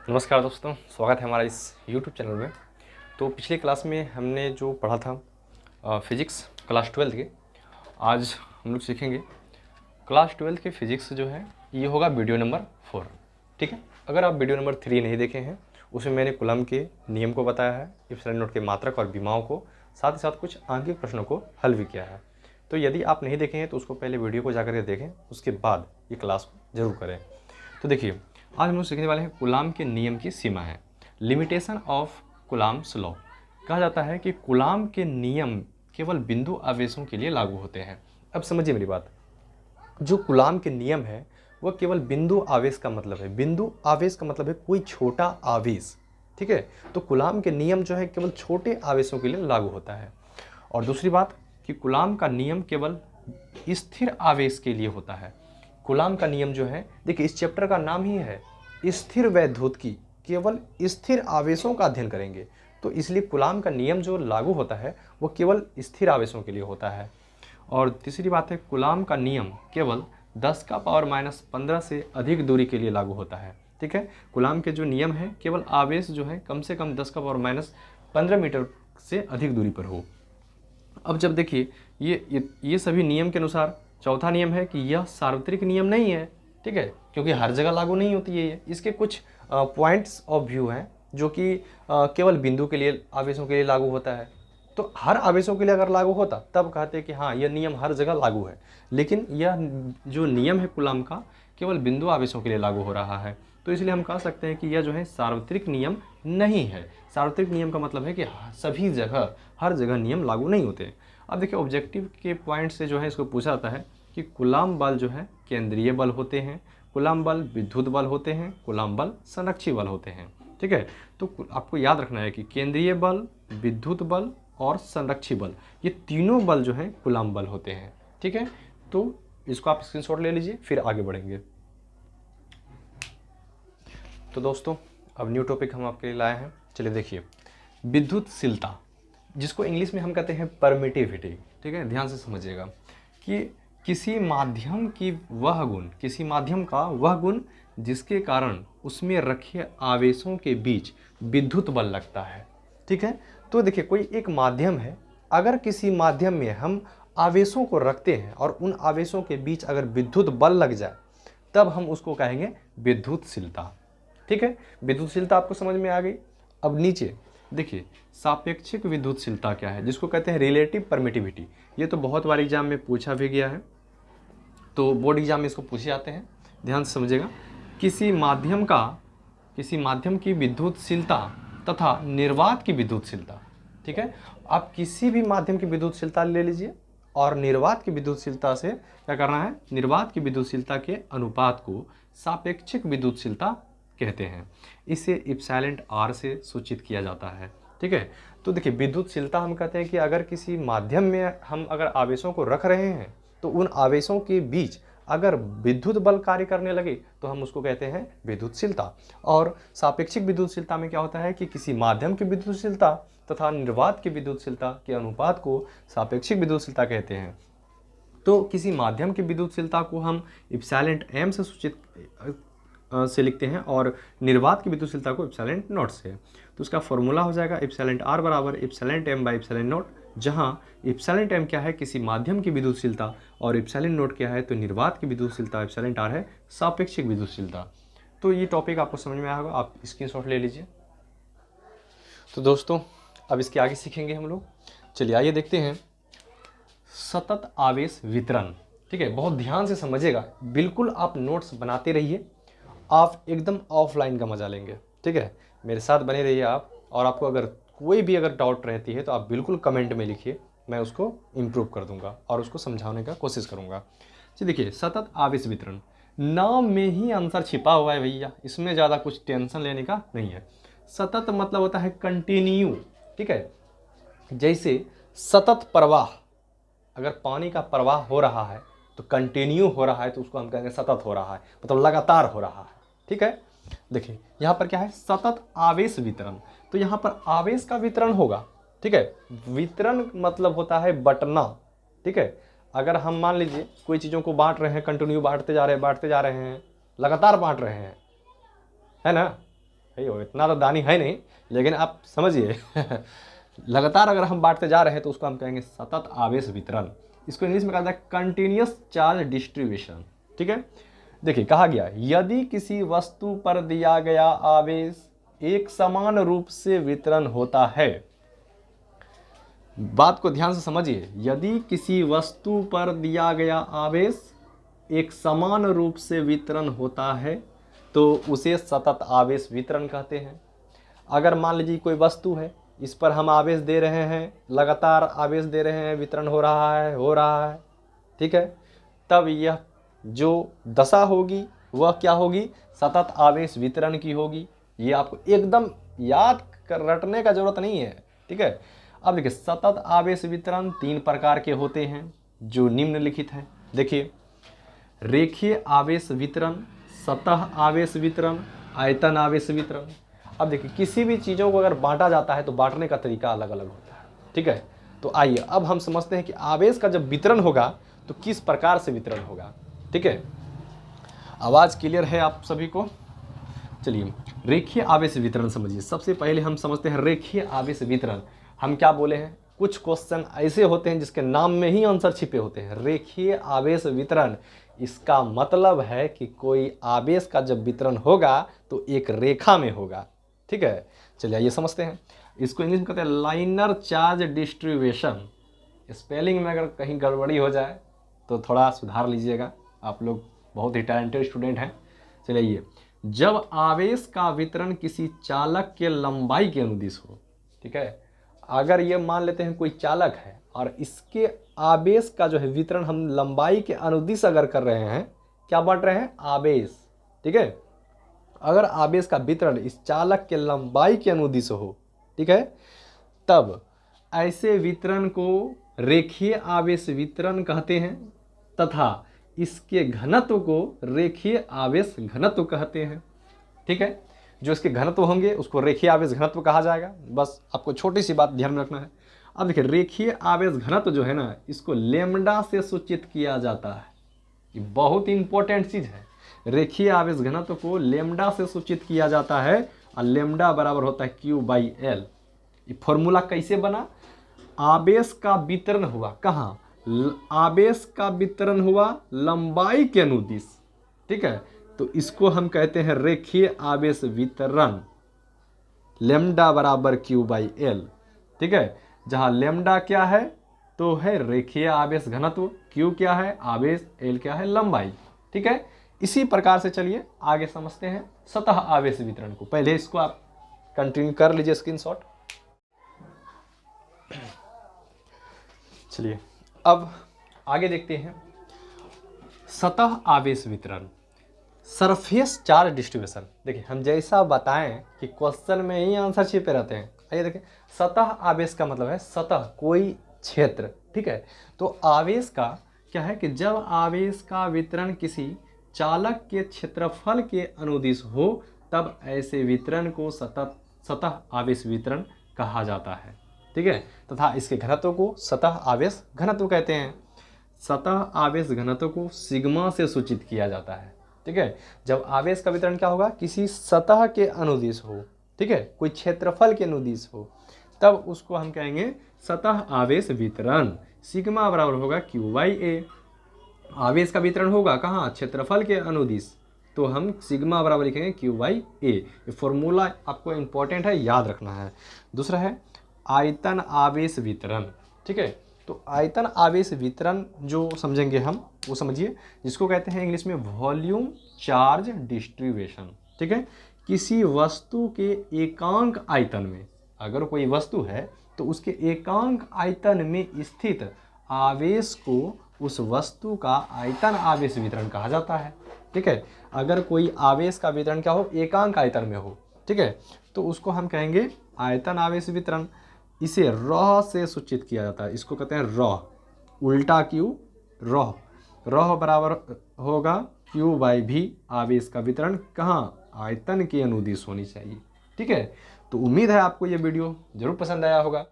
नमस्कार दोस्तों, स्वागत है हमारा इस YouTube चैनल में। तो पिछली क्लास में हमने जो पढ़ा था फिज़िक्स क्लास 12 के, आज हम लोग सीखेंगे क्लास 12 के फिज़िक्स जो है ये होगा वीडियो नंबर 4। ठीक है, अगर आप वीडियो नंबर 3 नहीं देखे हैं उसमें मैंने कूलम्ब के नियम को बताया है, एप्सिलॉन नॉट के मात्रक और विमाओं को, साथ ही साथ कुछ आंकिक प्रश्नों को हल भी किया है। तो यदि आप नहीं देखे हैं तो उसको पहले वीडियो को जाकर के देखें, उसके बाद ये क्लास को ज़रूर करें। तो देखिए, आज हम लोग सीखने वाले हैं कूलम्ब के नियम की सीमा है, लिमिटेशन ऑफ कूलम्ब्स लॉ। कहा जाता है कि कूलम्ब के नियम केवल बिंदु आवेशों के लिए लागू होते हैं। अब समझिए मेरी बात, जो कूलम्ब के नियम है वह केवल बिंदु आवेश का मतलब है। बिंदु आवेश का मतलब है कोई छोटा आवेश। ठीक है, तो कूलम्ब के नियम जो है केवल छोटे आवेशों के लिए लागू होता है। और दूसरी बात कि कूलम्ब का नियम केवल स्थिर आवेश के लिए होता है। कूलम्ब का नियम जो है, देखिए इस चैप्टर का नाम ही है स्थिर वैद्युतिकी, केवल स्थिर आवेशों का अध्ययन करेंगे। तो इसलिए कूलम्ब का नियम जो लागू होता है वो केवल स्थिर आवेशों के लिए होता है। और तीसरी बात है, कूलम्ब का नियम केवल 10⁻⁻15 से अधिक दूरी के लिए लागू होता है। ठीक है, कूलम्ब के जो नियम है केवल आवेश जो है कम से कम 10⁻15 मीटर से अधिक दूरी पर हो। अब जब देखिए ये सभी नियम के अनुसार चौथा नियम है कि यह सार्वत्रिक नियम नहीं है। ठीक है, क्योंकि हर जगह लागू नहीं होती है ये। इसके कुछ पॉइंट्स ऑफ व्यू हैं जो कि केवल बिंदु के लिए, आवेशों के लिए लागू होता है। तो हर आवेशों के लिए अगर लागू होता तब कहते कि हाँ, यह नियम हर जगह लागू है। लेकिन यह जो नियम है कूलम्ब का केवल बिंदु आवेशों के लिए लागू हो रहा है। तो इसलिए हम कह सकते हैं कि यह जो है सार्वत्रिक नियम नहीं है। सार्वत्रिक नियम का मतलब है कि सभी जगह, हर जगह नियम लागू नहीं होते। अब देखिए, ऑब्जेक्टिव के पॉइंट से जो है इसको पूछा जाता है कि कूलम्ब बल जो है केंद्रीय बल होते हैं, कूलम्ब बल विद्युत बल होते हैं, कूलम्ब बल संरक्षी बल होते हैं। ठीक है, तो आपको याद रखना है कि केंद्रीय बल, विद्युत बल और संरक्षी बल, ये तीनों बल जो हैं कूलम्ब बल होते हैं। ठीक है, तो इसको आप स्क्रीनशॉट ले लीजिए, फिर आगे बढ़ेंगे। तो दोस्तों, अब न्यू टॉपिक हम आपके लिए लाए हैं। चलिए देखिए, विद्युतशीलता, जिसको इंग्लिश में हम कहते हैं परमिटिविटी। ठीक है, ध्यान से समझिएगा कि किसी माध्यम की वह गुण, किसी माध्यम का वह गुण जिसके कारण उसमें रखे आवेशों के बीच विद्युत बल लगता है। ठीक है, तो देखिए कोई एक माध्यम है, अगर किसी माध्यम में हम आवेशों को रखते हैं और उन आवेशों के बीच अगर विद्युत बल लग जाए तब हम उसको कहेंगे विद्युतशीलता। ठीक है, विद्युतशीलता आपको समझ में आ गई। अब नीचे देखिए, सापेक्षिक विद्युतशीलता क्या है, जिसको कहते हैं रिलेटिव परमिटिविटी। ये तो बहुत बार एग्जाम में पूछा भी गया है, तो बोर्ड एग्जाम में इसको पूछे जाते हैं। ध्यान से समझिएगा, किसी माध्यम की विद्युतशीलता तथा निर्वात की विद्युतशीलता। ठीक है, आप किसी भी माध्यम की विद्युतशीलता ले लीजिए और निर्वात की विद्युतशीलता से क्या करना है, निर्वात की विद्युतशीलता के अनुपात को सापेक्षिक विद्युतशीलता कहते हैं। इसे एप्सिलॉन आर से सूचित किया जाता है। ठीक है, तो देखिए विद्युतशीलता हम कहते हैं कि अगर किसी माध्यम में हम अगर आवेशों को रख रहे हैं तो उन आवेशों के बीच अगर विद्युत बल कार्य करने लगे तो हम उसको कहते हैं विद्युतशीलता। और सापेक्षिक विद्युतशीलता में क्या होता है कि किसी माध्यम की विद्युतशीलता तथा निर्वात की विद्युतशीलता के अनुपात को सापेक्षिक विद्युतशीलता कहते हैं। तो किसी माध्यम की विद्युतशीलता को हम एप्सिलॉन एम से सूचित से लिखते हैं और निर्वात की विद्युतशीलता को एप्सिलॉन नॉट से। तो उसका फॉर्मूला हो जाएगा एप्सिलॉन आर बराबर epsilon M by epsilon naught, जहां एप्सिलॉन एम क्या है किसी माध्यम की विद्युतशीलता और एप्सिलॉन नॉट क्या है तो निर्वात की विद्युतशीलता, एप्सिलॉन आर है सापेक्षिक विद्युतशीलता। तो ये टॉपिक आपको समझ में आया होगा, आप स्क्रीनशॉट ले लीजिए। तो दोस्तों, अब इसके आगे सीखेंगे हम लोग। चलिए आइए देखते हैं सतत आवेश वितरण। ठीक है, बहुत ध्यान से समझिएगा, बिल्कुल आप नोट्स बनाते रहिए, आप एकदम ऑफलाइन का मजा लेंगे। ठीक है, मेरे साथ बने रहिए आप। और आपको अगर कोई भी अगर डाउट रहती है तो आप बिल्कुल कमेंट में लिखिए, मैं उसको इम्प्रूव कर दूंगा और उसको समझाने का कोशिश करूंगा। चलिए देखिए, सतत आवेश वितरण, नाम में ही आंसर छिपा हुआ है भैया, इसमें ज़्यादा कुछ टेंशन लेने का नहीं है। सतत मतलब होता है कंटिन्यू। ठीक है, जैसे सतत प्रवाह, अगर पानी का प्रवाह हो रहा है तो कंटिन्यू हो रहा है तो उसको हम कहेंगे सतत हो रहा है, मतलब लगातार हो रहा है। ठीक है, देखिए यहाँ पर क्या है, सतत आवेश वितरण। तो यहाँ पर आवेश का वितरण होगा। ठीक है, वितरण मतलब होता है बंटना। ठीक है, अगर हम मान लीजिए कोई चीज़ों को बांट रहे हैं, कंटिन्यू बांटते जा रहे हैं, लगातार बांट रहे हैं, है ना, है वो इतना तो दानी है नहीं, लेकिन आप समझिए लगातार अगर हम बांटते जा रहे हैं तो उसको हम कहेंगे सतत आवेश वितरण। इसको इंग्लिश में कहा जाता है कंटिन्यूअस चार्ज डिस्ट्रीब्यूशन। ठीक है, देखिए कहा गया यदि किसी वस्तु पर दिया गया आवेश एक समान रूप से वितरण होता है, बात को ध्यान से समझिए, यदि किसी वस्तु पर दिया गया आवेश एक समान रूप से वितरण होता है तो उसे सतत आवेश वितरण कहते हैं। अगर मान लीजिए कोई वस्तु है, इस पर हम आवेश दे रहे हैं, लगातार आवेश दे रहे हैं, वितरण हो रहा है, ठीक है, तब यह जो दशा होगी वह क्या होगी, सतत आवेश वितरण की होगी। ये आपको एकदम याद कर रटने का जरूरत नहीं है। ठीक है, अब देखिए सतत आवेश वितरण 3 प्रकार के होते हैं जो निम्नलिखित है। देखिए रेखीय आवेश वितरण, सतह आवेश वितरण, आयतन आवेश वितरण। अब देखिए किसी भी चीज़ों को अगर बांटा जाता है तो बांटने का तरीका अलग अलग होता है। ठीक है, तो आइए अब हम समझते हैं कि आवेश का जब वितरण होगा तो किस प्रकार से वितरण होगा। ठीक है, आवाज़ क्लियर है आप सभी को? चलिए रेखीय आवेश वितरण समझिए। सबसे पहले हम समझते हैं रेखीय आवेश वितरण। हम क्या बोले हैं, कुछ क्वेश्चन ऐसे होते हैं जिसके नाम में ही आंसर छिपे होते हैं। रेखीय आवेश वितरण, इसका मतलब है कि कोई आवेश का जब वितरण होगा तो एक रेखा में होगा। ठीक है, चलिए आइए समझते हैं। इसको इंग्लिश में कहते हैं लाइनर चार्ज डिस्ट्रीब्यूशन। स्पेलिंग में अगर कहीं गड़बड़ी हो जाए तो थोड़ा सुधार लीजिएगा, आप लोग बहुत ही टैलेंटेड स्टूडेंट हैं। चलिए, जब आवेश का वितरण किसी चालक के लंबाई के अनुदिश हो, ठीक है, अगर ये मान लेते हैं कोई चालक है और इसके आवेश का जो है वितरण हम लंबाई के अनुदिश अगर कर रहे हैं, क्या बांट रहे हैं, आवेश। ठीक है, अगर आवेश का वितरण इस चालक के लंबाई के अनुदिश हो, ठीक है, तब ऐसे वितरण को रेखीय आवेश वितरण कहते हैं तथा इसके घनत्व को रेखीय आवेश घनत्व कहते हैं। ठीक है, जो इसके घनत्व होंगे उसको रेखीय आवेश घनत्व कहा जाएगा। बस आपको छोटी सी बात ध्यान में रखना है। अब देखिए रेखीय आवेश घनत्व जो है ना, इसको लैम्डा से सूचित किया जाता है। ये बहुत इंपॉर्टेंट चीज है। रेखीय आवेश घनत्व को लैम्डा से सूचित किया जाता है और लैम्डा बराबर होता है Q/L। ये फॉर्मूला कैसे बना, आवेश का वितरण हुआ कहाँ, आवेश का वितरण हुआ लंबाई के अनुदिश। ठीक है, तो इसको हम कहते हैं रेखीय आवेश वितरण, लैम्डा बराबर Q/L। ठीक है, जहां लैम्डा क्या है तो है रेखीय आवेश घनत्व, Q क्या है आवेश, L क्या है लंबाई। ठीक है, इसी प्रकार से चलिए आगे समझते हैं सतह आवेश वितरण को। पहले इसको आप कंटिन्यू कर लीजिए स्क्रीनशॉट। चलिए अब आगे देखते हैं सतह आवेश वितरण, सरफेस चार्ज डिस्ट्रीब्यूशन। देखिए हम जैसा बताएं कि क्वेश्चन में ही आंसर छिपे रहते हैं। आइए देखें, सतह आवेश का मतलब है सतह, कोई क्षेत्र। ठीक है, तो आवेश का क्या है कि जब आवेश का वितरण किसी चालक के क्षेत्रफल के अनुदिश हो तब ऐसे वितरण को सतह आवेश वितरण कहा जाता है। ठीक है, तथा इसके घनत्व को सतह आवेश घनत्व कहते हैं। सतह आवेश घनत्व को सिग्मा से सूचित किया जाता है। ठीक है, जब आवेश का वितरण क्या होगा, किसी सतह के अनुदिश हो, ठीक है, कोई क्षेत्रफल के अनुदिश हो, तब उसको हम कहेंगे सतह आवेश वितरण। सिग्मा बराबर होगा Q/A। आवेश का वितरण होगा कहाँ, क्षेत्रफल के अनुदिश, तो हम सिग्मा बराबर लिखेंगे Q/A। ये फॉर्मूला आपको इंपॉर्टेंट है, याद रखना है। दूसरा है आयतन आवेश वितरण। ठीक है, तो आयतन आवेश वितरण जो समझेंगे हम वो समझिए, जिसको कहते हैं इंग्लिश में वॉल्यूम चार्ज डिस्ट्रीब्यूशन। ठीक है, किसी वस्तु के एकांक आयतन में, अगर कोई वस्तु है तो उसके एकांक आयतन में स्थित आवेश को उस वस्तु का आयतन आवेश वितरण कहा जाता है। ठीक है, अगर कोई आवेश का वितरण क्या हो, एकांक आयतन में हो, ठीक है, तो उसको हम कहेंगे आयतन आवेश वितरण। इसे रॉ से सूचित किया जाता है, इसको कहते हैं रॉ, उल्टा Q रॉ। रॉ बराबर होगा Q/V। आवेश का वितरण कहाँ, आयतन के अनुदिश होनी चाहिए। ठीक है, तो उम्मीद है आपको ये वीडियो जरूर पसंद आया होगा।